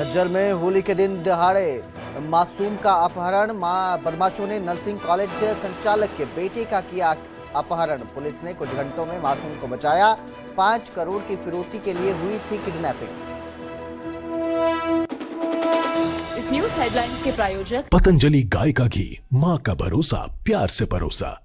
झज्जर में होली के दिन दहाड़े मासूम का अपहरण। बदमाशों ने नर्सिंग कॉलेज संचालक के बेटे का किया अपहरण। पुलिस ने कुछ घंटों में मासूम को बचाया। 5 करोड़ की फिरौती के लिए हुई थी किडनैपिंग। इस न्यूज हेडलाइंस के प्रायोजक पतंजलि गाय का घी, माँ का भरोसा, प्यार से परोसा।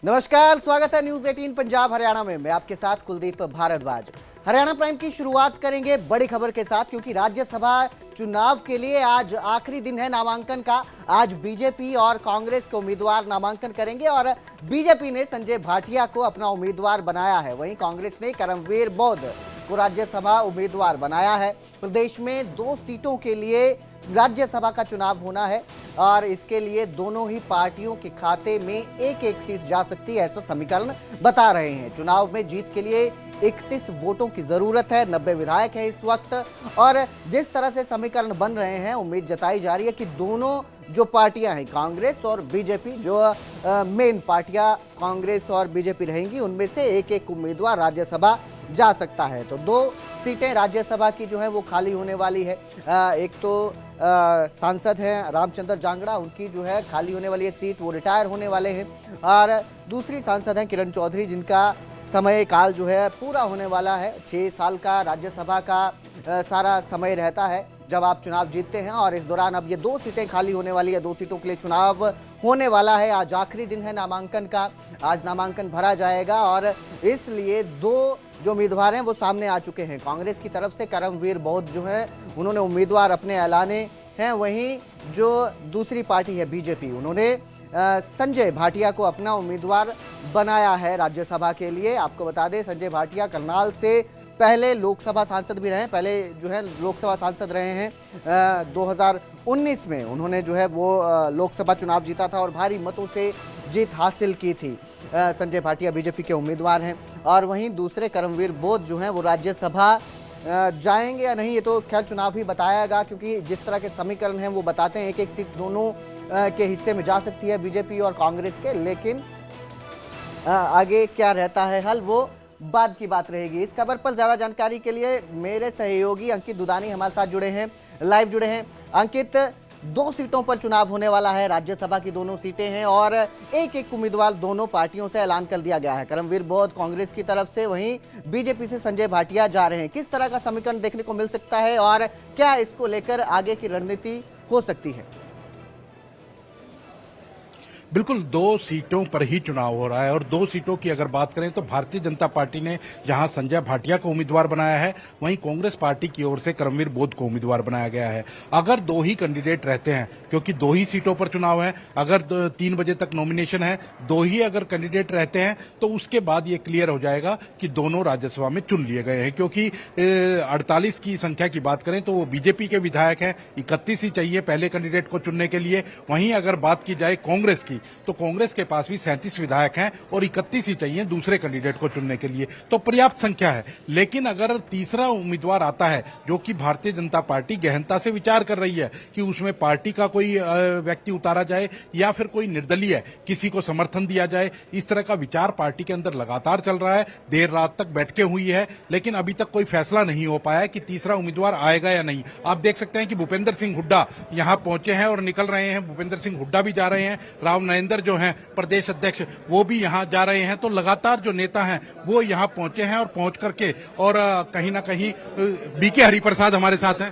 नमस्कार, स्वागत है न्यूज 18 पंजाब हरियाणा में। मैं आपके साथ कुलदीप भारद्वाज। हरियाणा प्राइम की शुरुआत करेंगे बड़ी खबर के साथ, क्योंकि राज्यसभा चुनाव के लिए आज आखिरी दिन है नामांकन का। आज बीजेपी और कांग्रेस के उम्मीदवार नामांकन करेंगे और बीजेपी ने संजय भाटिया को अपना उम्मीदवार बनाया है। वहीं कांग्रेस ने करमवीर बौद्ध को राज्यसभा उम्मीदवार बनाया है। प्रदेश में 2 सीटों के लिए राज्यसभा का चुनाव होना है और इसके लिए दोनों ही पार्टियों के खाते में एक सीट जा सकती है, ऐसा समीकरण बता रहे हैं। चुनाव में जीत के लिए 31 वोटों की जरूरत है। 90 विधायक हैं इस वक्त और जिस तरह से समीकरण बन रहे हैं, उम्मीद जताई जा रही है कि दोनों जो पार्टियां हैं, कांग्रेस और बीजेपी, जो मेन पार्टियां कांग्रेस और बीजेपी रहेंगी, उनमें से एक उम्मीदवार राज्यसभा जा सकता है। तो 2 सीटें राज्यसभा की जो है वो खाली होने वाली है। एक तो सांसद हैं रामचंद्र जांगड़ा, उनकी जो है खाली होने वाली है सीट, वो रिटायर होने वाले हैं। और दूसरी सांसद हैं किरण चौधरी, जिनका समय काल जो है पूरा होने वाला है। 6 साल का राज्यसभा का सारा समय रहता है जब आप चुनाव जीतते हैं, और इस दौरान अब ये 2 सीटें खाली होने वाली है। 2 सीटों के लिए चुनाव होने वाला है। आज आखिरी दिन है नामांकन का। आज नामांकन भरा जाएगा और इसलिए 2 जो उम्मीदवार हैं वो सामने आ चुके हैं। कांग्रेस की तरफ से करमवीर बौद्ध जो है, उन्होंने उम्मीदवार अपने ऐलाने हैं। वहीं जो दूसरी पार्टी है बीजेपी, उन्होंने संजय भाटिया को अपना उम्मीदवार बनाया है राज्यसभा के लिए। आपको बता दें, संजय भाटिया करनाल से पहले लोकसभा सांसद भी रहे, पहले जो है लोकसभा सांसद रहे हैं। 2019 में उन्होंने जो है वो लोकसभा चुनाव जीता था और भारी मतों से जीत हासिल की थी। संजय भाटिया बीजेपी के उम्मीदवार हैं। और वहीं दूसरे करमवीर बौद्ध जो हैं वो राज्यसभा जाएंगे या नहीं, ये तो खैर चुनाव ही बताएगा, क्योंकि जिस तरह के समीकरण हैं वो बताते हैं एक सीट दोनों के हिस्से में जा सकती है, बीजेपी और कांग्रेस के। लेकिन आगे क्या रहता है हल, वो बाद की बात रहेगी। इस खबर पर ज्यादा जानकारी के लिए मेरे सहयोगी अंकित दुदानी हमारे साथ जुड़े हैं, लाइव जुड़े हैं। अंकित, 2 सीटों पर चुनाव होने वाला है, राज्यसभा की दोनों सीटें हैं और एक उम्मीदवार दोनों पार्टियों से ऐलान कर दिया गया है। करमवीर बौद्ध कांग्रेस की तरफ से, वहीं बीजेपी से संजय भाटिया जा रहे हैं। किस तरह का समीकरण देखने को मिल सकता है और क्या इसको लेकर आगे की रणनीति हो सकती है? बिल्कुल 2 सीटों पर ही चुनाव हो रहा है और 2 सीटों की अगर बात करें तो भारतीय जनता पार्टी ने जहां संजय भाटिया को उम्मीदवार बनाया है, वहीं कांग्रेस पार्टी की ओर से करमवीर बौद्ध को उम्मीदवार बनाया गया है। अगर 2 ही कैंडिडेट रहते हैं, क्योंकि 2 ही सीटों पर चुनाव है, अगर 3 बजे तक नॉमिनेशन है, 2 ही अगर कैंडिडेट रहते हैं तो उसके बाद ये क्लियर हो जाएगा कि दोनों राज्यसभा में चुन लिए गए हैं। क्योंकि 48 की संख्या की बात करें तो वो बीजेपी के विधायक हैं, 31 ही चाहिए पहले कैंडिडेट को चुनने के लिए। वहीं अगर बात की जाए कांग्रेस की, तो कांग्रेस के पास भी 37 विधायक हैं और 31 ही चाहिए दूसरे कैंडिडेट को चुनने के लिए, तो पर्याप्त संख्या है। लेकिन अगर तीसरा उम्मीदवार आता है, जो कि भारतीय जनता पार्टी गहनता से विचार कर रही है कि उसमें पार्टी का कोई व्यक्ति उतारा जाए या फिर कोई निर्दलीय किसी को समर्थन दिया जाए, इस तरह का विचार पार्टी के अंदर लगातार चल रहा है। देर रात तक बैठकें हुई है, लेकिन अभी तक कोई फैसला नहीं हो पाया कि तीसरा उम्मीदवार आएगा या नहीं। आप देख सकते हैं कि भूपेंद्र सिंह हुड्डा यहां पहुंचे हैं और निकल रहे हैं। भूपेंद्र सिंह हुड्डा भी जा रहे हैं, राव नरेंद्र जो हैं प्रदेश अध्यक्ष, वो भी यहां जा रहे हैं। तो लगातार जो नेता हैं वो यहां पहुंचे हैं और पहुंच करके और कहीं ना कहीं बीके हरिप्रसाद हमारे साथ हैं।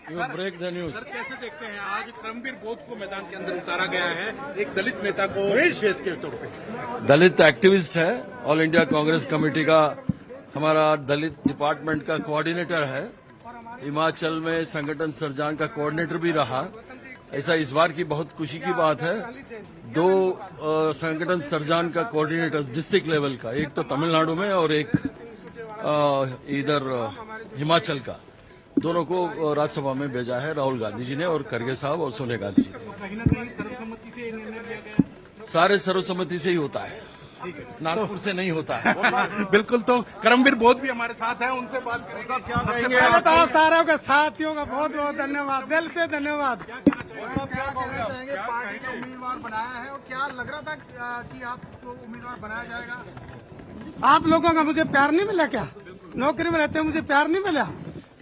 Break the news. सर, कैसे देखते हैं आज करमवीर बौद्ध को मैदान के अंदर उतारा गया है, एक दलित नेता को विशेष के तौर पे? दलित एक्टिविस्ट है, ऑल इंडिया कांग्रेस कमेटी का हमारा दलित डिपार्टमेंट का कोऑर्डिनेटर है, हिमाचल में संगठन सरजान का कोऑर्डिनेटर भी रहा। ऐसा इस बार की बहुत खुशी की बात है, 2 संगठन सरजान का कोऑर्डिनेटर्स डिस्ट्रिक्ट लेवल का, एक तो तमिलनाडु में और एक इधर हिमाचल का, दोनों को राज्यसभा में भेजा है राहुल गांधी जी ने और खड़गे साहब और सोनिया गांधी जी ने। कहीं ना कहीं सर्वसम्मति से निर्णय लिया गया, सारे सर्वसम्मति से ही होता है। नागपुर से नहीं होता है। बिल्कुल, तो करमवीर बोध भी हमारे साथ हैं, उनसे बात करेंगे। क्या कहेंगे? पहले तो आप सारों के साथियों का बहुत बहुत धन्यवाद, दिल से धन्यवाद। क्या कहना चाहेंगे? पार्टी का उम्मीदवार बनाया है और क्या लग रहा था कि आपको उम्मीदवार बनाया जाएगा? आप लोगों का मुझे प्यार नहीं मिला क्या? नौकरी में रहते हुए मुझे प्यार नहीं मिला?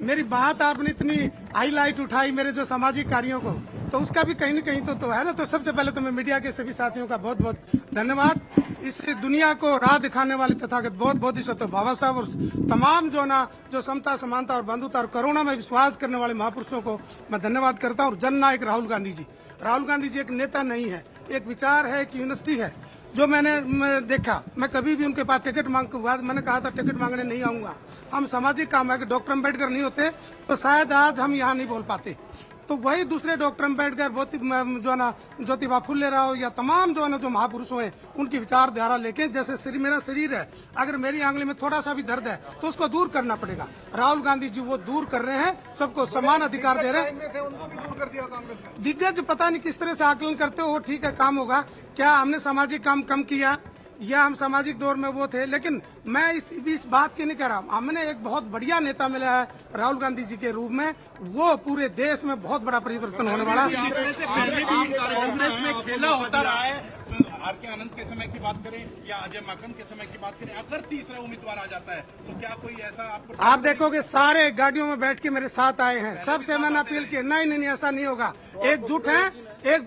मेरी बात आपने इतनी हाईलाइट उठाई मेरे जो सामाजिक कार्यों को, तो उसका भी कहीं न कहीं तो है ना। तो सबसे पहले तो मैं मीडिया के सभी साथियों का बहुत बहुत धन्यवाद। इस दुनिया को राह दिखाने वाले तथागत बहुत बोधिसत्व बाबा साहब और तमाम जो समता, समानता और बंधुता और करुणा में विश्वास करने वाले महापुरुषों को मैं धन्यवाद करता हूँ। और जननायक राहुल गांधी जी एक नेता नहीं है, एक विचार है, एक यूनिवर्सिटी है। जो मैंने देखा, मैं कभी भी उनके पास टिकट मांग के बाद मैंने कहा था टिकट मांगने नहीं आऊंगा। हम सामाजिक काम है कि डॉक्टर अम्बेडकर नहीं होते तो शायद आज हम यहाँ नहीं बोल पाते। तो वही दूसरे डॉक्टर अम्बेडकर, जो है ना ज्योतिबा फुले राव या तमाम जो है ना जो महापुरुष हैं, उनकी विचारधारा लेके, जैसे मेरा शरीर है, अगर मेरी आंगली में थोड़ा सा भी दर्द है तो उसको दूर करना पड़ेगा। राहुल गांधी जी वो दूर कर रहे हैं, सबको समान अधिकार दे रहे हैं। उनको भी दूर कर दिया कांग्रेस ने। दिग्गज पता नहीं किस तरह से आकलन करते हो, वो ठीक है, काम होगा। क्या हमने सामाजिक काम कम किया या हम सामाजिक दौर में वो थे? लेकिन मैं इस बात की नहीं कह रहा। हमने एक बहुत बढ़िया नेता मिला है राहुल गांधी जी के रूप में, वो पूरे देश में बहुत बड़ा परिवर्तन होने वाला है। कांग्रेस में खेला होता रहा है। आर के आनंद के समय की बात करें या अजय माकन के समय की बात करें, अगर तीसरा उम्मीदवार आ जाता है तो क्या कोई ऐसा आपको? आप देखोगे सारे गाड़ियों में बैठ के मेरे साथ आए हैं, सबसे मैंने अपील की, नहीं ऐसा नहीं होगा। एकजुट है, एक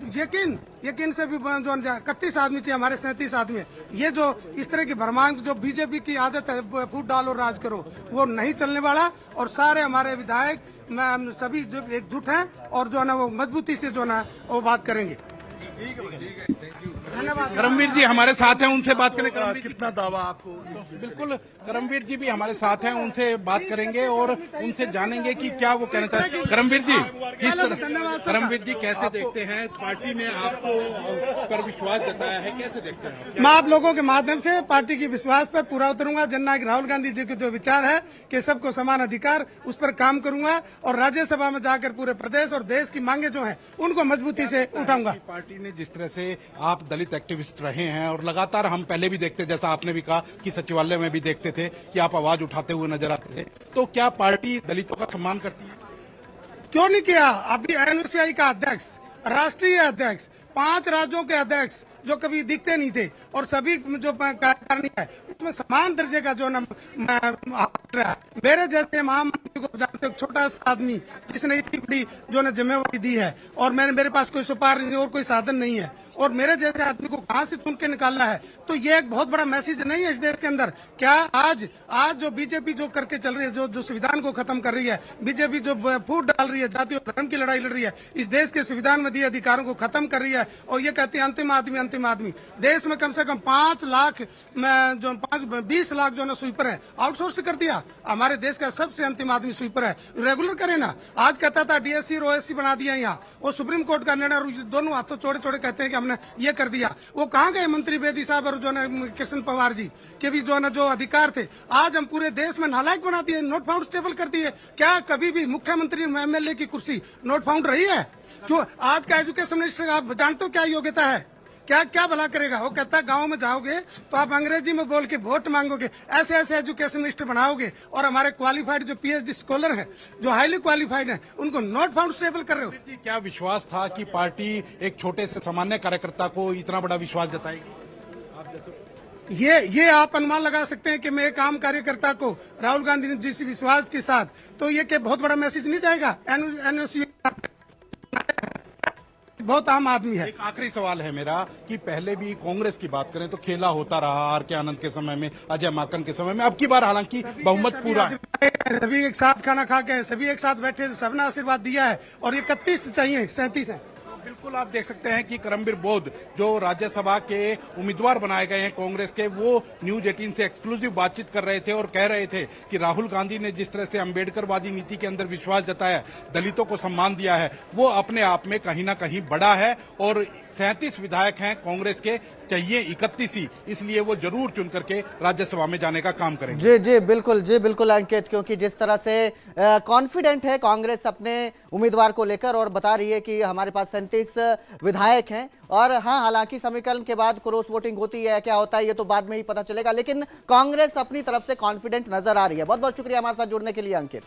यकीन से भी जो 31 आदमी चाहिए, हमारे 37 आदमी। ये जो इस तरह की भरमांग जो बीजेपी की आदत है, फूट डालो राज करो, वो नहीं चलने वाला। और सारे हमारे विधायक सभी जो एकजुट हैं और जो है ना वो मजबूती से जो है ना वो बात करेंगे। धन्यवाद। करमवीर जी हमारे साथ हैं, उनसे बात करें। करमवीर जी, कितना दावा आपको? बिल्कुल, करमवीर जी भी हमारे साथ हैं, उनसे बात करेंगे और उनसे जानेंगे कि क्या वो कहना चाहते हैं। करमवीर जी, किस तरह, करमवीर जी कैसे देखते हैं? पार्टी ने आपको पर विश्वास जताया है, कैसे देखते हैं? मैं आप लोगों के माध्यम से पार्टी की विश्वास पर पूरा उतरूंगा। जननायक राहुल गांधी जी के जो विचार है कि सबको समान अधिकार, उस पर काम करूंगा और राज्यसभा में जाकर पूरे प्रदेश और देश की मांगे जो है उनको मजबूती से उठाऊंगा। पार्टी ने जिस तरह से आप दलित एक्टिविस्ट रहे हैं और लगातार हम पहले भी देखते, जैसा आपने भी कहा कि सचिवालय में भी देखते थे कि आप आवाज उठाते हुए नजर आते थे, तो क्या पार्टी दलितों का सम्मान करती है? क्यों नहीं किया? अभी एनएसयूआई का अध्यक्ष, राष्ट्रीय अध्यक्ष, 5 राज्यों के अध्यक्ष जो कभी दिखते नहीं थे और सभी जो कार्यकारिणी है उसमें समान दर्जे का जो मेरे जैसे महामंत्री को जानते हो, छोटा सा आदमी जिसने इतनी बड़ी जो ना जिम्मेवारी दी है और मेरे पास कोई सुपारी नहीं और कोई साधन नहीं है और मेरे जैसे आदमी को कहां से चुन के निकालना है, तो ये एक बहुत बड़ा मैसेज नहीं है इस देश के अंदर? क्या आज जो बीजेपी जो करके चल रही है, जो संविधान को खत्म कर रही है, बीजेपी जो फूट डाल रही है, जाति और धर्म की लड़ाई लड़ रही है, इस देश के संविधान में दिए अधिकारों को खत्म कर रही है और ये कहती है अंतिम आदमी। देश में कम से कम 20 लाख जो ना स्वीपर है, आउटसोर्स कर दिया। हमारे देश का सबसे अंतिम आदमी स्वीपर है, रेगुलर करे ना। आज कहता था डीएससी और ओएससी बना दिया यहाँ, वो सुप्रीम कोर्ट का निर्णय, दोनों हाथों छोड़े कहते हैं कि हमने ये कर दिया। वो कहाँ गए मंत्री बेदी साहब और जो ना कृष्ण पवार जी के भी जो ना जो अधिकार थे? आज हम पूरे देश में नालायक बना दिए, नोट फाउंड स्टेबल कर दिए। क्या कभी भी मुख्यमंत्री एमएलए की कुर्सी नोट फाउंड रही है? जो आज का एजुकेशन मिनिस्टर, आप जानते हो क्या योग्यता है? क्या भला करेगा? वो कहता है गांव में जाओगे तो आप अंग्रेजी में बोल के वोट मांगोगे, ऐसे एजुकेशन मिनिस्टर बनाओगे और हमारे क्वालिफाइड जो पीएचडी स्कॉलर हैं, जो हाईली क्वालिफाइड हैं, उनको नॉट फाउंड स्टेबल कर रहे हो। क्या विश्वास था कि पार्टी एक छोटे से सामान्य कार्यकर्ता को इतना बड़ा विश्वास जताएगी? ये आप अनुमान लगा सकते हैं कि मैं एक आम कार्यकर्ता को राहुल गांधी जी से विश्वास के साथ, तो ये क्या बहुत बड़ा मैसेज नहीं जाएगा? एनएसयू बहुत आम आदमी है। एक आखिरी सवाल है मेरा कि पहले भी कांग्रेस की बात करें तो खेला होता रहा, आर के आनंद के समय में, अजय माकन के समय में, अब की बार हालांकि बहुमत पूरा है, सभी एक साथ खाना खा के, सभी एक साथ बैठे, सबने आशीर्वाद दिया है और ये 31 चाहिए, 37 है। बिल्कुल, आप देख सकते हैं कि करमवीर बोध जो राज्यसभा के उम्मीदवार बनाए गए हैं कांग्रेस के, वो न्यूज 18 से एक्सक्लूसिव बातचीत कर रहे थे और कह रहे थे कि राहुल गांधी ने जिस तरह से अंबेडकरवादी नीति के अंदर विश्वास जताया, दलितों को सम्मान दिया है, वो अपने आप में कहीं ना कहीं बड़ा है और 37 विधायक हैं कांग्रेस के, चाहिए 31 ही, इसलिए वो जरूर चुन करके राज्यसभा में जाने का काम करेंगे। जी बिल्कुल अंकित, क्योंकि जिस तरह से कॉन्फिडेंट है कांग्रेस अपने उम्मीदवार को लेकर और बता रही है कि हमारे पास 37 विधायक हैं। और हाँ, हालांकि समीकरण के बाद क्रॉस वोटिंग होती है, क्या होता है ये तो बाद में ही पता चलेगा, लेकिन कांग्रेस अपनी तरफ से कॉन्फिडेंट नजर आ रही है। बहुत बहुत शुक्रिया हमारे साथ जुड़ने के लिए अंकित।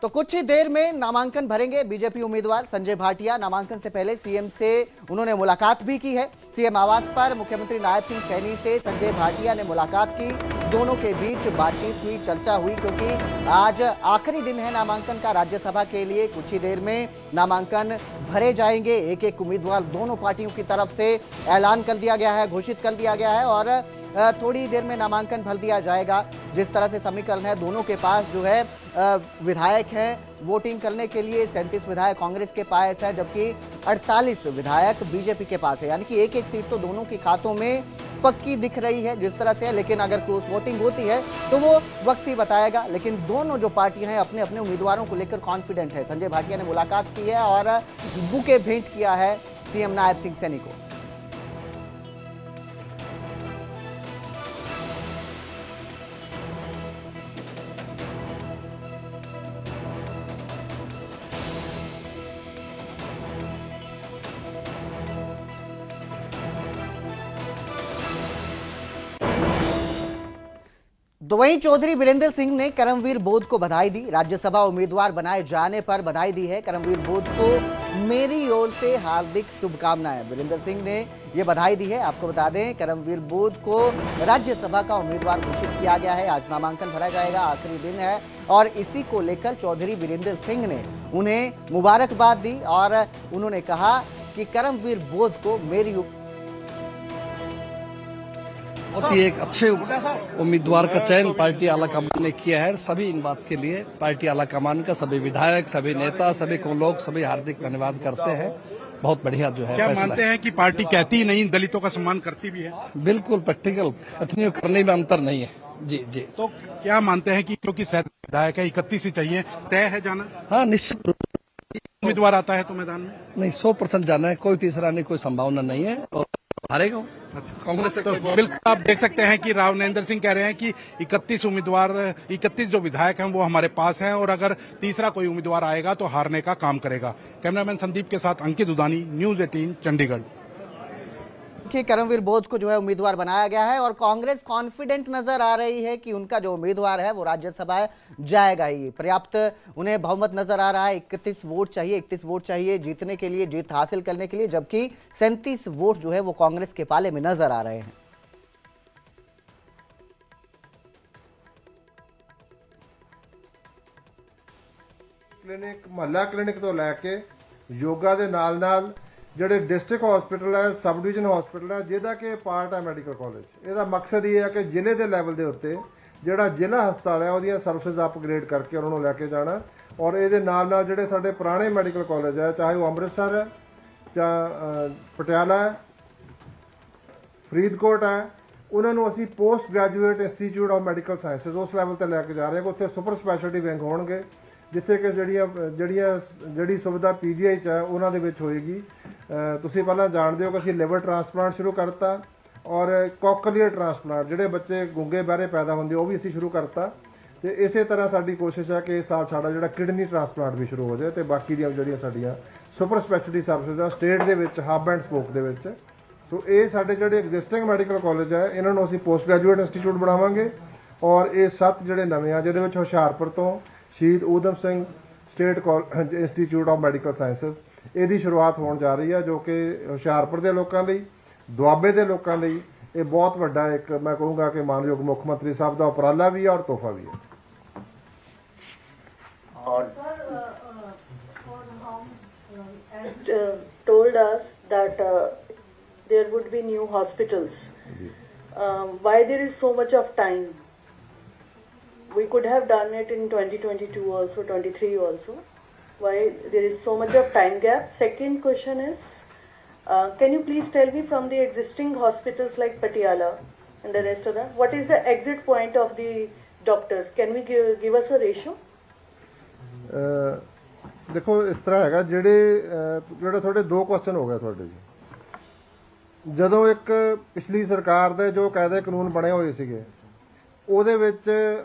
तो कुछ ही देर में नामांकन भरेंगे बीजेपी उम्मीदवार संजय भाटिया। नामांकन से पहले सीएम से उन्होंने मुलाकात भी की है। सीएम आवास पर मुख्यमंत्री नायब सिंह सैनी से संजय भाटिया ने मुलाकात की। दोनों के बीच बातचीत हुई, चर्चा हुई, क्योंकि आज आखिरी दिन है नामांकन का राज्यसभा के लिए। कुछ ही देर में नामांकन भरे जाएंगे। एक एक उम्मीदवार दोनों पार्टियों की तरफ से ऐलान कर दिया गया है, घोषित कर दिया गया है और थोड़ी देर में नामांकन भर दिया जाएगा। जिस तरह से समीकरण है, दोनों के पास जो है विधायक हैं वोटिंग करने के लिए। 37 विधायक कांग्रेस के पास है, जबकि 48 विधायक बीजेपी के पास है, यानी कि एक एक सीट तो दोनों के खातों में पक्की दिख रही है जिस तरह से है। लेकिन अगर क्रॉस वोटिंग होती है तो वो वक्त ही बताएगा। लेकिन दोनों जो पार्टियां हैं अपने अपने उम्मीदवारों को लेकर कॉन्फिडेंट है। संजय भाटिया ने मुलाकात की है और बुके भेंट किया है सीएम नायब सिंह सैनी को। तो वहीं चौधरी वीरेंद्र सिंह ने करमवीर बोध को बधाई दी। राज्यसभा उम्मीदवार बनाए जाने पर बधाई दी है। करमवीर बोध को मेरी ओर से हार्दिक शुभकामनाएं। वीरेंद्र सिंह ने ये बधाई दी है। आपको बता दें, करमवीर बोध को राज्यसभा का उम्मीदवार घोषित किया गया है। आज नामांकन भरा जाएगा, आखिरी दिन है और इसी को लेकर चौधरी वीरेंद्र सिंह ने उन्हें मुबारकबाद दी और उन्होंने कहा कि करमवीर बोध को मेरी बहुत ही एक अच्छे उम्मीदवार का चयन पार्टी आला कमान ने किया है। सभी इन बात के लिए पार्टी आला कमान का, सभी विधायक, सभी नेता, सभी को लोग सभी हार्दिक धन्यवाद करते हैं। बहुत बढ़िया जो है क्या फैसला मानते हैं कि पार्टी कहती ही नहीं, दलितों का सम्मान करती भी है? बिल्कुल प्रैक्टिकल, कथनी करने में अंतर नहीं है। जी तो क्या मानते हैं कि क्योंकि विधायक है 31 ही चाहिए, तय है जाना? हाँ, निश्चित उम्मीदवार आता है तो मैदान में नहीं, 100% जाना है। कोई तीसरा नहीं, कोई संभावना नहीं है और हारेगा कांग्रेस। तो बिल्कुल आप देख सकते हैं कि राव नरेंद्र सिंह कह रहे हैं कि 31 जो विधायक हैं वो हमारे पास हैं और अगर तीसरा कोई उम्मीदवार आएगा तो हारने का काम करेगा। कैमरामैन संदीप के साथ अंकित उदानी, न्यूज 18 चंडीगढ़। कि करमवीर बोध को जो है उम्मीदवार बनाया गया है और कांग्रेस कॉन्फिडेंट नजर आ रही है कि उनका जो उम्मीदवार है वो राज्यसभा जाएगा ही। पर्याप्त उन्हें बहुमत नजर आ रहा है। 31 वोट चाहिए जीतने के लिए, जीत हासिल करने के लिए, जबकि 37 वोट जो है वो कांग्रेस के पाले में नजर आ रहे हैं। क्लिनिक, महल्ला क्लिनिक तो लैके योगा के नाल ਜਿਹੜੇ ਡਿਸਟ੍ਰਿਕਟ ਹਸਪੀਟਲ ਹੈ, ਸਬ ਡਿਵੀਜ਼ਨ ਹਸਪੀਟਲ ਹੈ, ਜਿਹਦਾ ਕਿ ਪਾਰਟ ਹੈ ਮੈਡੀਕਲ ਕਾਲਜ। ਇਹਦਾ ਮਕਸਦ ਇਹ ਹੈ ਕਿ ਜ਼ਿਲ੍ਹੇ ਦੇ ਲੈਵਲ ਦੇ ਉੱਤੇ ਜਿਹੜਾ ਜ਼ਿਲ੍ਹਾ ਹਸਪਤਾਲ ਹੈ ਉਹਦੀਆਂ ਸਰਵਿਸਿਜ਼ ਅਪਗ੍ਰੇਡ ਕਰਕੇ ਉਹਨਾਂ ਨੂੰ ਲੈ ਕੇ ਜਾਣਾ। ਔਰ ਇਹਦੇ ਨਾਲ ਜਿਹੜੇ ਸਾਡੇ ਪੁਰਾਣੇ ਮੈਡੀਕਲ ਕਾਲਜ ਹੈ, ਚਾਹੇ ਉਹ ਅੰਮ੍ਰਿਤਸਰ ਹੈ ਜਾਂ ਪਟਿਆਲਾ ਹੈ, ਫਰੀਦਕੋਟ ਹੈ, ਉਹਨਾਂ ਨੂੰ ਅਸੀਂ post graduate institute of medical sciences ਉਸ ਲੈਵਲ ਤੇ ਲੈ ਕੇ ਜਾ ਰਹੇ ਹਾਂ। ਉੱਥੇ ਸੁਪਰ ਸਪੈਸ਼ਲਿਟੀ ਵਿੰਗ ਹੋਣਗੇ, ਜਿੱਥੇ ਕਿ ਜਿਹੜੀ ਸੁਵਿਧਾ ਪੀਜੀਆਈ 'ਚ ਹੈ ਉਹਨਾਂ ਦੇ ਵਿੱਚ ਹੋਏਗੀ। ਤੁਸੀਂ ਪਹਿਲਾਂ ਜਾਣਦੇ ਹੋ ਕਿ ਅਸੀਂ ਲਿਵਰ ਟ੍ਰਾਂਸਪਲਾਂਟ ਸ਼ੁਰੂ ਕਰਤਾ ਔਰ ਕੋਕਲੀਅਰ ਟ੍ਰਾਂਸਪਲਾਂਟ, ਜਿਹੜੇ ਬੱਚੇ ਗੁੰਗੇ ਬਹਿਰੇ ਪੈਦਾ ਹੁੰਦੇ ਉਹ ਵੀ ਅਸੀਂ ਸ਼ੁਰੂ ਕਰਤਾ। ਤੇ ਇਸੇ ਤਰ੍ਹਾਂ ਸਾਡੀ ਕੋਸ਼ਿਸ਼ ਹੈ ਕਿ ਇਸ ਸਾਲ ਸਾਡਾ ਜਿਹੜਾ ਕਿਡਨੀ ਟ੍ਰਾਂਸਪਲਾਂਟ ਵੀ ਸ਼ੁਰੂ ਹੋ ਜਾਏ ਤੇ ਬਾਕੀ ਦੀਆਂ ਜਿਹੜੀਆਂ ਸਾਡੀਆਂ ਸੁਪਰ ਸਪੈਸ਼ਲਿਟੀ ਸਰਵਿਸਿਜ਼ ਆ ਸਟੇਟ ਦੇ ਵਿੱਚ ਹੱਬ ਐਂਡ ਸਪੋਕ ਦੇ ਵਿੱਚ। ਸੋ ਇਹ ਸਾਡੇ ਜਿਹੜੇ ਐਗਜ਼ਿਸਟਿੰਗ ਮੈਡੀਕਲ ਕਾਲਜ ਹੈ ਇਹਨਾਂ ਨੂੰ ਅਸੀਂ ਪੋਸਟ ਗ੍ਰੈਜੂਏਟ ਇੰਸਟੀਚਿਊਟ ਬਣਾਵਾਂਗੇ ਔਰ ਇਹ 7 ਜਿਹੜੇ ਨਵੇਂ ਆ, ਜਿਹਦੇ ਵਿੱਚ ਹੁਸ਼ਿਆਰਪੁਰ ਤੋਂ ਸ਼ਹੀਦ Udham Singh state institute of medical sciences ਇਹਦੀ ਸ਼ੁਰੂਆਤ ਹੋਣ ਜਾ ਰਹੀ ਹੈ, ਜੋ ਕਿ ਹੁਸ਼ਿਆਰਪੁਰ ਦੇ ਲੋਕਾਂ ਲਈ, ਦੁਆਬੇ ਦੇ ਲੋਕਾਂ ਲਈ ਇਹ ਬਹੁਤ ਵੱਡਾ ਇੱਕ ਮੈਂ ਕਹੂੰਗਾ ਕਿ ਮਾਨਯੋਗ ਮੁੱਖ ਮੰਤਰੀ ਸਾਹਿਬ ਦਾ ਉਪਰਾਲਾ ਵੀ ਹੈ ਔਰ ਤੋਹਫਾ ਵੀ ਹੈ। Told us that there would be new hospitals. Why there is so much of time? We could have done it in 2022 also, 23 also. Why there is so much of time gap? Second question is, can you please tell me from the existing hospitals like Patiala and the rest of them, what is the exit point of the doctors? Can we give us a ratio? ਦੇਖੋ ਇਸ ਤਰ੍ਹਾਂ ਹੈਗਾ, ਜਿਹੜੇ ਤੁਹਾਡੇ ਦੋ question ਹੋ ਗਏ ਤੁਹਾਡੇ ਜੀ। ਜਦੋਂ ਇੱਕ ਪਿਛਲੀ ਸਰਕਾਰ ਦੇ ਜੋ ਕਾਇਦੇ ਕਾਨੂੰਨ ਬਣੇ ਹੋਏ ਸੀਗੇ ਉਹਦੇ ਵਿੱਚ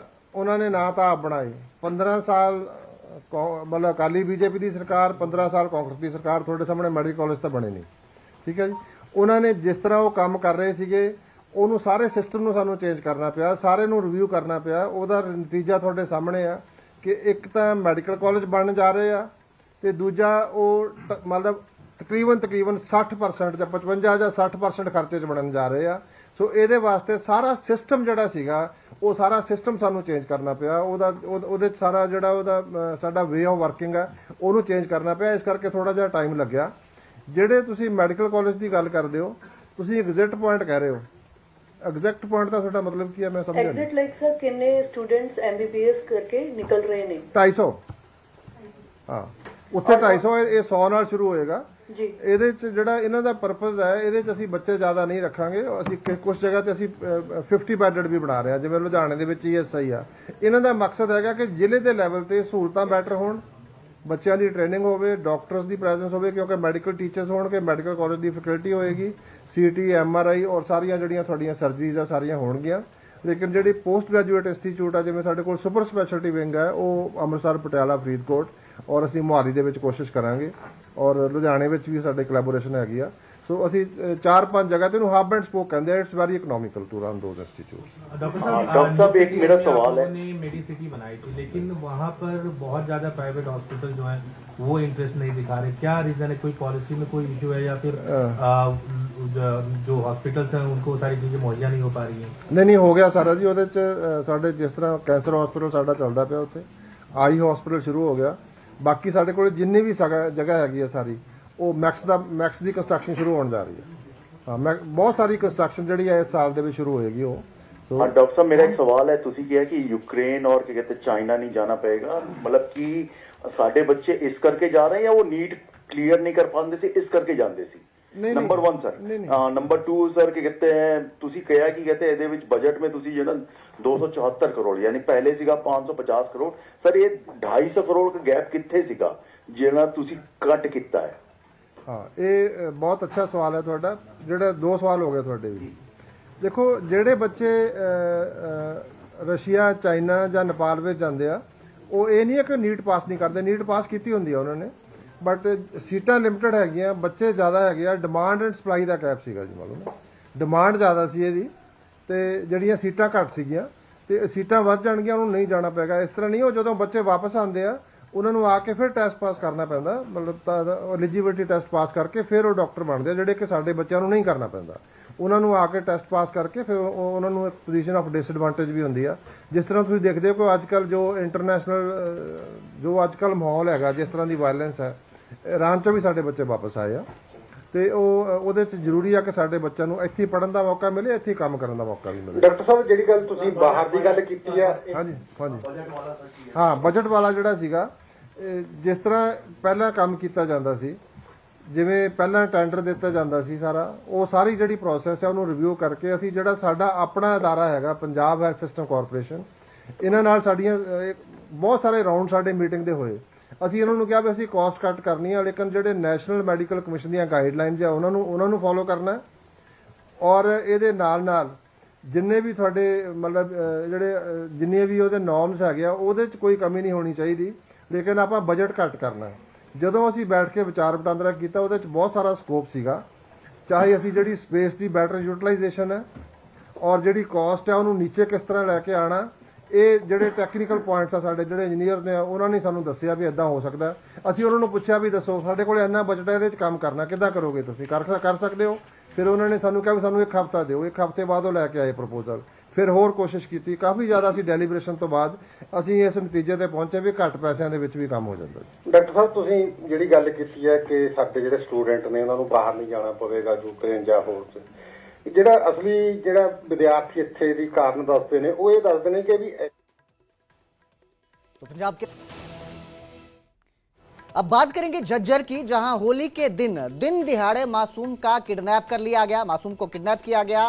ਉਹਨਾਂ ਨੇ ਨਾ ਤਾਂ ਆਪ ਬਣਾਏ, 15 ਸਾਲ ਮਤਲਬ ਅਕਾਲੀ ਬੀਜੇਪੀ ਦੀ ਸਰਕਾਰ, 15 ਸਾਲ ਕਾਂਗਰਸ ਦੀ ਸਰਕਾਰ, ਤੁਹਾਡੇ ਸਾਹਮਣੇ ਮੈਡੀਕਲ ਕਾਲਜ ਤਾਂ ਬਣੇ ਨਹੀਂ, ਠੀਕ ਹੈ ਜੀ। ਉਹਨਾਂ ਨੇ ਜਿਸ ਤਰ੍ਹਾਂ ਉਹ ਕੰਮ ਕਰ ਰਹੇ ਸੀਗੇ ਉਹਨੂੰ ਸਾਰੇ ਸਿਸਟਮ ਨੂੰ ਸਾਨੂੰ ਚੇਂਜ ਕਰਨਾ ਪਿਆ, ਸਾਰੇ ਨੂੰ ਰਿਵਿਊ ਕਰਨਾ ਪਿਆ। ਉਹਦਾ ਨਤੀਜਾ ਤੁਹਾਡੇ ਸਾਹਮਣੇ ਆ ਕਿ ਇੱਕ ਤਾਂ ਮੈਡੀਕਲ ਕਾਲਜ ਬਣਨ ਜਾ ਰਹੇ ਆ ਤੇ ਦੂਜਾ ਉਹ ਮਤਲਬ ਤਕਰੀਬਨ 60% ਜਾਂ 55 ਜਾਂ 60% ਖਰਚੇ 'ਚ ਬਣਨ ਜਾ ਰਹੇ ਆ। ਸੋ ਇਹਦੇ ਵਾਸਤੇ ਸਾਰਾ ਸਿਸਟਮ ਜਿਹੜਾ ਸੀਗਾ ਉਹ ਸਾਰਾ ਸਿਸਟਮ ਸਾਨੂੰ ਚੇਂਜ ਕਰਨਾ ਪਿਆ। ਉਹਦੇ 'ਚ ਸਾਰਾ ਜਿਹੜਾ ਉਹਦਾ ਸਾਡਾ ਵੇ ਆਫ ਵਰਕਿੰਗ ਹੈ ਉਹਨੂੰ ਚੇਂਜ ਕਰਨਾ ਪਿਆ। ਇਸ ਕਰਕੇ ਥੋੜਾ ਜਿਹਾ ਟਾਈਮ ਲੱਗਿਆ। ਜਿਹੜੇ ਤੁਸੀਂ ਮੈਡੀਕਲ ਕਾਲਜ ਦੀ ਗੱਲ ਕਰਦੇ ਹੋ, ਤੁਸੀਂ ਐਗਜ਼ੈਕਟ ਪੁਆਇੰਟ ਕਹਿ ਰਹੇ ਹੋ। ਐਗਜ਼ੈਕਟ ਪੁਆਇੰਟ ਦਾ ਤੁਹਾਡਾ ਮਤਲਬ ਕੀ ਹੈ ਮੈਂ ਸਮਝਿਆ ਨਹੀਂ। ਐਗਜ਼ੈਕਟ ਲਾਈਕ ਸਰ ਕਿੰਨੇ ਸਟੂਡੈਂਟਸ MBBS ਕਰਕੇ ਨਿਕਲ ਰਹੇ ਨੇ? 250। ਹਾਂ, ਉੱਥੇ 250, ਇਹ 100 ਨਾਲ ਸ਼ੁਰੂ ਹੋਏਗਾ ਜੀ। ਇਹਦੇ ਚ ਜਿਹੜਾ ਇਹਨਾਂ ਦਾ ਪਰਪਸ ਹੈ, ਇਹਦੇ ਚ ਅਸੀਂ ਬੱਚੇ ਜ਼ਿਆਦਾ ਨਹੀਂ ਰੱਖਾਂਗੇ। ਅਸੀਂ ਕੁਝ ਜਗ੍ਹਾ ਤੇ ਅਸੀਂ 50 ਬੈਡਡ ਵੀ ਬਣਾ ਰਹੇ ਹਾਂ, ਜਿਵੇਂ ਲੁਧਿਆਣੇ ਦੇ ਵਿੱਚ ESI ਆ। ਇਹਨਾਂ ਦਾ ਮਕਸਦ ਹੈਗਾ ਕਿ ਜ਼ਿਲ੍ਹੇ ਦੇ ਲੈਵਲ ਤੇ ਸਹੂਲਤਾਂ ਬੈਟਰ ਹੋਣ, ਬੱਚਿਆਂ ਦੀ ਟ੍ਰੇਨਿੰਗ ਹੋਵੇ, ਡਾਕਟਰਸ ਦੀ ਪ੍ਰੈਜ਼ੈਂਸ ਹੋਵੇ, ਕਿਉਂਕਿ ਮੈਡੀਕਲ ਟੀਚਰਸ ਹੋਣਗੇ, ਮੈਡੀਕਲ ਕਾਲਜ ਦੀ ਫੈਕਲਟੀ ਹੋਏਗੀ, CT MRI ਔਰ ਸਾਰੀਆਂ ਜਿਹੜੀਆਂ ਤੁਹਾਡੀਆਂ ਸਰਜਰੀਜ਼ ਆ ਸਾਰੀਆਂ ਹੋਣਗੀਆਂ। ਲੇਕਿਨ ਜਿਹੜੀ ਪੋਸਟ ਗ੍ਰੈਜੂਏਟ ਇੰਸਟੀਚਿਊਟ ਆ, ਜਿਵੇਂ ਸਾਡੇ ਕੋਲ ਸੁਪਰ ਸਪੈਸ਼ਲਿਟੀ ਵਿੰਗ ਹੈ, ਉਹ ਅੰਮ੍ਰਿਤਸਰ, ਪਟਿਆਲਾ, ਫਰੀਦਕੋਟ ਔਰ ਅਸੀਂ ਮੁਹਾਲੀ ਦੇ ਵਿੱਚ ਕੋਸ਼ਿਸ਼ ਕਰਾਂਗੇ ਔਰ ਲੁਧਿਆਣੇ ਵਿੱਚ ਵੀ ਸਾਡੇ ਕੋਲੈਬੋਰੇਸ਼ਨ ਹੈਗੀ ਆ। ਸੋ ਅਸੀਂ 4-5 ਜਗ੍ਹਾ ਤੇ ਇਹਨੂੰ ਹਬ ਐਂਡ ਸਪੋਕ ਕਹਿੰਦੇ ਆ। It's very economical to run those institutes. Doctor साहब एक मेरा सवाल है, ने मेडिसिटी बनाई थी लेकिन वहाँ पर बहुत ज्यादा प्राइवेट हॉस्पिटल जो है वो इंटरेस्ट नहीं दिखा रहे, क्या रीजन है? कोई पॉलिसी में कोई इशू है या फिर जो हॉस्पिटल्स हैं उनको सारी चीजें मुहैया नहीं हो पा रही हैं? नहीं हो गया सारा जी। ਉਹਦੇ ਚ ਸਾਡੇ ਜਿਸ ਤਰ੍ਹਾਂ ਕੈਂਸਰ ਹਸਪੀਟਲ ਸਾਡਾ ਚੱਲਦਾ ਪਿਆ, ਉੱਥੇ ਆਈ ਹਸਪੀਟਲ ਸ਼ੁਰੂ ਹੋ ਗਿਆ। ਬਾਕੀ ਸਾਡੇ ਕੋਲ ਜਿੰਨੀ ਵੀ ਜਗ੍ਹਾ ਹੈਗੀ ਆ ਸਾਰੀ, ਉਹ ਮੈਕਸ ਦੀ ਕੰਸਟਰਕਸ਼ਨ ਸ਼ੁਰੂ ਹੋਣ ਜਾ ਰਹੀ ਹੈ। ਹਾਂ, ਬਹੁਤ ਸਾਰੀ ਕੰਸਟਰਕਸ਼ਨ ਜਿਹੜੀ ਹੈ ਇਸ ਸਾਲ ਦੇ ਵਿੱਚ ਸ਼ੁਰੂ ਹੋਏਗੀ ਉਹ। हाँ डॉक्टर साहब मेरा एक सवाल है, तुसी किया कि यूक्रेन और क्या कहते चाइना नहीं जाना पड़ेगा, मतलब कि साडे बच्चे इस करके जा रहे हैं या वो नीट क्लियर नहीं कर पाते सी इस करके जाते C? Number 1 sir. Number 2 sir क्या कहते हैं, तुसी कहा कि कहते ਇਹਦੇ ਵਿੱਚ बजट में तुसी जो ना 274 करोड़ यानी पहले सीगा 550 करोड़, सर ये 250 करोड़ का गैप कित्थे सीगा ਜਿਹੜਾ ਤੁਸੀਂ ਕੱਟ ਕੀਤਾ ਹੈ? ਹਾਂ, ਇਹ ਬਹੁਤ ਅੱਛਾ ਸਵਾਲ ਹੈ ਤੁਹਾਡਾ। ਜਿਹੜੇ ਦੋ ਸਵਾਲ ਹੋ ਗਏ ਤੁਹਾਡੇ ਵੀ। ਦੇਖੋ, ਜਿਹੜੇ ਬੱਚੇ ਰਸ਼ੀਆ, ਚਾਈਨਾ ਜਾਂ ਨੇਪਾਲ ਵਿੱਚ ਜਾਂਦੇ ਆ, ਉਹ ਇਹ ਨਹੀਂ ਹੈ ਕਿ ਨੀਟ ਪਾਸ ਨਹੀਂ ਕਰਦੇ, ਨੀਟ ਪਾਸ ਕੀਤੀ ਹੁੰਦੀ ਆ ਉਹਨਾਂ ਨੇ, ਬਟ ਸੀਟਾਂ ਲਿਮਟਿਡ ਹੈਗੀਆਂ, ਬੱਚੇ ਜ਼ਿਆਦਾ ਹੈਗੇ ਆ। Demand and supply the gap ਸੀਗਾ ਜੀ, ਮਾਲੂਮ ਡਿਮਾਂਡ ਜ਼ਿਆਦਾ ਸੀ ਇਹਦੀ ਤੇ ਜਿਹੜੀਆਂ ਸੀਟਾਂ ਘੱਟ ਸੀਗੀਆਂ, ਤੇ ਸੀਟਾਂ ਵੱਧ ਜਾਣਗੀਆਂ, ਉਹਨੂੰ ਨਹੀਂ ਜਾਣਾ ਪਏਗਾ। ਇਸ ਤਰ੍ਹਾਂ ਨਹੀਂ, ਉਹ ਜਦੋਂ ਬੱਚੇ ਵਾਪਸ ਆਉਂਦੇ ਆ ਉਹਨਾਂ ਨੂੰ ਆ ਕੇ ਫਿਰ ਟੈਸਟ ਪਾਸ ਕਰਨਾ ਪੈਂਦਾ, ਮਤਲਬ ਐਲੀਜੀਬਿਲਿਟੀ ਟੈਸਟ ਪਾਸ ਕਰਕੇ ਫਿਰ ਉਹ ਡਾਕਟਰ ਬਣਦੇ ਆ, ਜਿਹੜੇ ਕਿ ਸਾਡੇ ਬੱਚਿਆਂ ਨੂੰ ਨਹੀਂ ਕਰਨਾ ਪੈਂਦਾ। ਉਹਨਾਂ ਨੂੰ ਆ ਕੇ ਟੈਸਟ ਪਾਸ ਕਰਕੇ ਫਿਰ ਉਹਨਾਂ ਨੂੰ ਇੱਕ ਪੋਜੀਸ਼ਨ ਆਫ ਡਿਸਐਡਵਾਂਟੇਜ ਵੀ ਹੁੰਦੀ ਆ। ਜਿਸ ਤਰ੍ਹਾਂ ਤੁਸੀਂ ਦੇਖਦੇ ਹੋ ਕਿ ਅੱਜ ਕੱਲ੍ਹ ਜੋ ਇੰਟਰਨੈਸ਼ਨਲ ਜੋ ਅੱਜ ਕੱਲ੍ਹ ਮਾਹੌਲ ਹੈਗਾ, ਜਿਸ ਤਰ੍ਹਾਂ ਦੀ ਵਾਇਲੈਂਸ ਹੈ, ਇਰਾਨ 'ਚੋਂ ਵੀ ਸਾਡੇ ਬੱਚੇ ਵਾਪਸ ਆਏ ਆ, ਤੇ ਉਹਦੇ 'ਚ ਜ਼ਰੂਰੀ ਆ ਕਿ ਸਾਡੇ ਬੱਚਿਆਂ ਨੂੰ ਇੱਥੇ ਪੜ੍ਹਨ ਦਾ ਮੌਕਾ ਮਿਲੇ, ਇੱਥੇ ਕੰਮ ਕਰਨ ਦਾ ਮੌਕਾ ਵੀ ਮਿਲੇ। ਡਾਕਟਰ ਸਾਹਿਬ ਜਿਹੜੀ ਗੱਲ ਤੁਸੀਂ ਬਾਹਰ ਦੀ ਗੱਲ ਕੀਤੀ ਆ, ਹਾਂਜੀ ਹਾਂ, ਬਜਟ ਵਾਲਾ ਜਿਹੜਾ ਸੀਗਾ, ਜਿਸ ਤਰ੍ਹਾਂ ਪਹਿਲਾਂ ਕੰਮ ਕੀਤਾ ਜਾਂਦਾ ਸੀ, ਜਿਵੇਂ ਪਹਿਲਾਂ ਟੈਂਡਰ ਦਿੱਤਾ ਜਾਂਦਾ ਸੀ ਸਾਰਾ, ਉਹ ਸਾਰੀ ਜਿਹੜੀ ਪ੍ਰੋਸੈਸ ਹੈ ਉਹਨੂੰ ਰਿਵਿਊ ਕਰਕੇ ਅਸੀਂ ਜਿਹੜਾ ਸਾਡਾ ਆਪਣਾ ਅਦਾਰਾ ਹੈਗਾ ਪੰਜਾਬ ਹੈਲਥ ਸਿਸਟਮ ਕਾਰਪੋਰੇਸ਼ਨ, ਇਹਨਾਂ ਨਾਲ ਸਾਡੀਆਂ ਬਹੁਤ ਸਾਰੇ ਰਾਉਂਡ ਸਾਡੇ ਮੀਟਿੰਗ ਦੇ ਹੋਏ। ਅਸੀਂ ਇਹਨਾਂ ਨੂੰ ਕਿਹਾ ਵੀ ਅਸੀਂ ਕਾਸਟ ਕੱਟ ਕਰਨੀ ਆ, ਲੇਕਿਨ ਜਿਹੜੇ ਨੈਸ਼ਨਲ ਮੈਡੀਕਲ ਕਮਿਸ਼ਨ ਦੀਆਂ ਗਾਈਡਲਾਈਨਸ ਆ ਉਹਨਾਂ ਨੂੰ ਫੋਲੋ ਕਰਨਾ, ਔਰ ਇਹਦੇ ਨਾਲ ਜਿੰਨੇ ਵੀ ਤੁਹਾਡੇ ਮਤਲਬ ਜਿੰਨੇ ਵੀ ਉਹਦੇ ਨੋਰਮਸ ਹੈਗੇ ਆ, ਉਹਦੇ 'ਚ ਕੋਈ ਕਮੀ ਨਹੀਂ ਹੋਣੀ ਚਾਹੀਦੀ, ਲੇਕਿਨ ਆਪਾਂ ਬਜਟ ਘੱਟ ਕਰਨਾ। ਜਦੋਂ ਅਸੀਂ ਬੈਠ ਕੇ ਵਿਚਾਰ ਵਟਾਂਦਰਾ ਕੀਤਾ, ਉਹਦੇ 'ਚ ਬਹੁਤ ਸਾਰਾ ਸਕੋਪ ਸੀਗਾ, ਚਾਹੇ ਅਸੀਂ ਜਿਹੜੀ ਸਪੇਸ ਦੀ ਬੈਟਰ ਯੂਟਿਲਾਈਜੇਸ਼ਨ ਹੈ ਔਰ ਜਿਹੜੀ ਕਾਸਟ ਹੈ ਉਹਨੂੰ ਨੀਚੇ ਕਿਸ ਤਰ੍ਹਾਂ ਲੈ ਕੇ ਆਉਣਾ। ਇਹ ਜਿਹੜੇ ਟੈਕਨੀਕਲ ਪੁਆਇੰਟਸ ਆ, ਸਾਡੇ ਜਿਹੜੇ ਇੰਜੀਨੀਅਰਸ ਨੇ ਉਹਨਾਂ ਨੇ ਸਾਨੂੰ ਦੱਸਿਆ ਵੀ ਇਦਾਂ ਹੋ ਸਕਦਾ। ਅਸੀਂ ਉਹਨਾਂ ਨੂੰ ਪੁੱਛਿਆ ਵੀ ਦੱਸੋ ਸਾਡੇ ਕੋਲ ਇੰਨਾ ਬਜਟ ਹੈ, ਇਹਦੇ 'ਚ ਕੰਮ ਕਰਨਾ ਕਿੱਦਾਂ ਕਰੋਗੇ, ਤੁਸੀਂ ਕਰ ਸਕਦੇ ਹੋ? ਫਿਰ ਉਹਨਾਂ ਨੇ ਸਾਨੂੰ ਕਿਹਾ ਵੀ ਸਾਨੂੰ 1 ਹਫ਼ਤਾ ਦਿਓ। 1 ਹਫ਼ਤੇ ਬਾਅਦ ਉਹ ਲੈ ਕੇ ਆਏ ਪ੍ਰਪੋਜ਼ਲ। ਫਿਰ ਹੋਰ ਕੋਸ਼ਿਸ਼ ਕੀਤੀ, ਕਾਫੀ ਜ਼ਿਆਦਾ ਅਸੀਂ ਡੈਲੀਬਰੇਸ਼ਨ ਤੋਂ ਬਾਅਦ ਅਸੀਂ ਇਸ ਨਤੀਜੇ ਤੇ ਪਹੁੰਚੇ ਵੀ ਘੱਟ ਪੈਸਿਆਂ ਦੇ ਵਿੱਚ ਵੀ ਕੰਮ ਹੋ ਜਾਂਦਾ। ਡਾਕਟਰ ਸਾਹਿਬ ਤੁਸੀਂ ਜਿਹੜੀ ਗੱਲ ਕੀਤੀ ਹੈ ਕਿ ਸਾਡੇ ਜਿਹੜੇ ਸਟੂਡੈਂਟ ਨੇ ਉਹਨਾਂ ਨੂੰ ਬਾਹਰ ਨਹੀਂ ਜਾਣਾ ਪਵੇਗਾ, ਯੂਕਰੇਨ ਜਾਂ ਹੋਰ 'ਚ, ਜਿਹੜਾ ਅਸਲੀ ਜਿਹੜਾ ਵਿਦਿਆਰਥੀ ਇੱਥੇ ਦੀ ਕਾਰਨ ਦੱਸਦੇ ਨੇ, ਉਹ ਇਹ ਦੱਸਦੇ ਨੇ ਕਿ ਵੀ तो पंजाब के अब बात करेंगे झज्जर की, जहां होली के दिन दिहाड़े मासूम का किडनैप कर लिया गया। मासूम को किडनैप किया गया।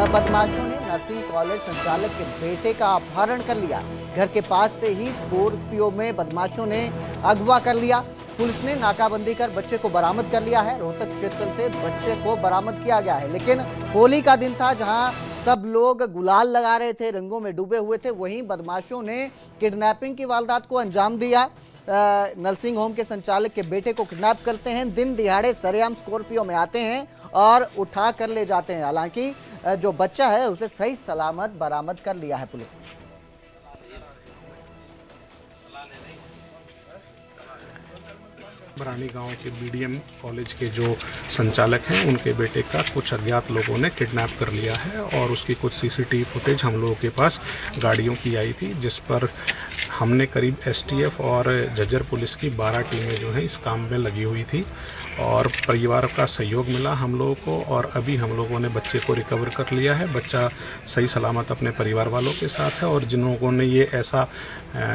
बदमाशों ने नर्सिंग कॉलेज संचालक के बेटे का अपहरण कर लिया। घर के पास से ही स्कॉर्पियो में बदमाशों ने अगवा कर लिया। पुलिस ने नाकाबंदी कर बच्चे को बरामद कर लिया है। रोहतक क्षेत्र से बच्चे को बरामद किया गया है। लेकिन होली का दिन था, जहां सब लोग गुलाल लगा रहे थे, रंगों में डूबे हुए थे, वहीं बदमाशों ने किडनैपिंग की वारदात को अंजाम दिया। नर्सिंग होम के संचालक के बेटे को किडनैप करते हैं, दिन दिहाड़े सरेआम स्कॉर्पियो में आते हैं और उठा कर ले जाते हैं। हालांकि जो बच्चा है उसे सही सलामत बरामद कर लिया है पुलिस ने। बरानी गांव के बीडीएम कॉलेज के जो संचालक हैं, उनके बेटे का कुछ अज्ञात लोगों ने किडनैप कर लिया है और उसकी कुछ सीसीटीवी फुटेज हम लोगों के पास गाड़ियों की आई थी, जिस पर हमने करीब एसटीएफ और झज्जर पुलिस की 12 टीमें जो हैं इस काम में लगी हुई थी और परिवार का सहयोग मिला हम लोगों को और अभी हम लोगों ने बच्चे को रिकवर कर लिया है। बच्चा सही सलामत अपने परिवार वालों के साथ है और जिन लोगों ने ये ऐसा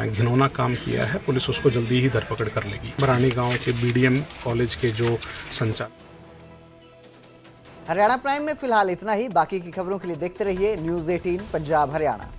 घिनौना काम किया है, पुलिस उसको जल्दी ही धरपकड़ कर लेगी। बरानी गांव के बीडीएम कॉलेज के जो संचालक। हरियाणा प्राइम में फिलहाल इतना ही। बाकी की खबरों के लिए देखते रहिए न्यूज़ 18 पंजाब हरियाणा।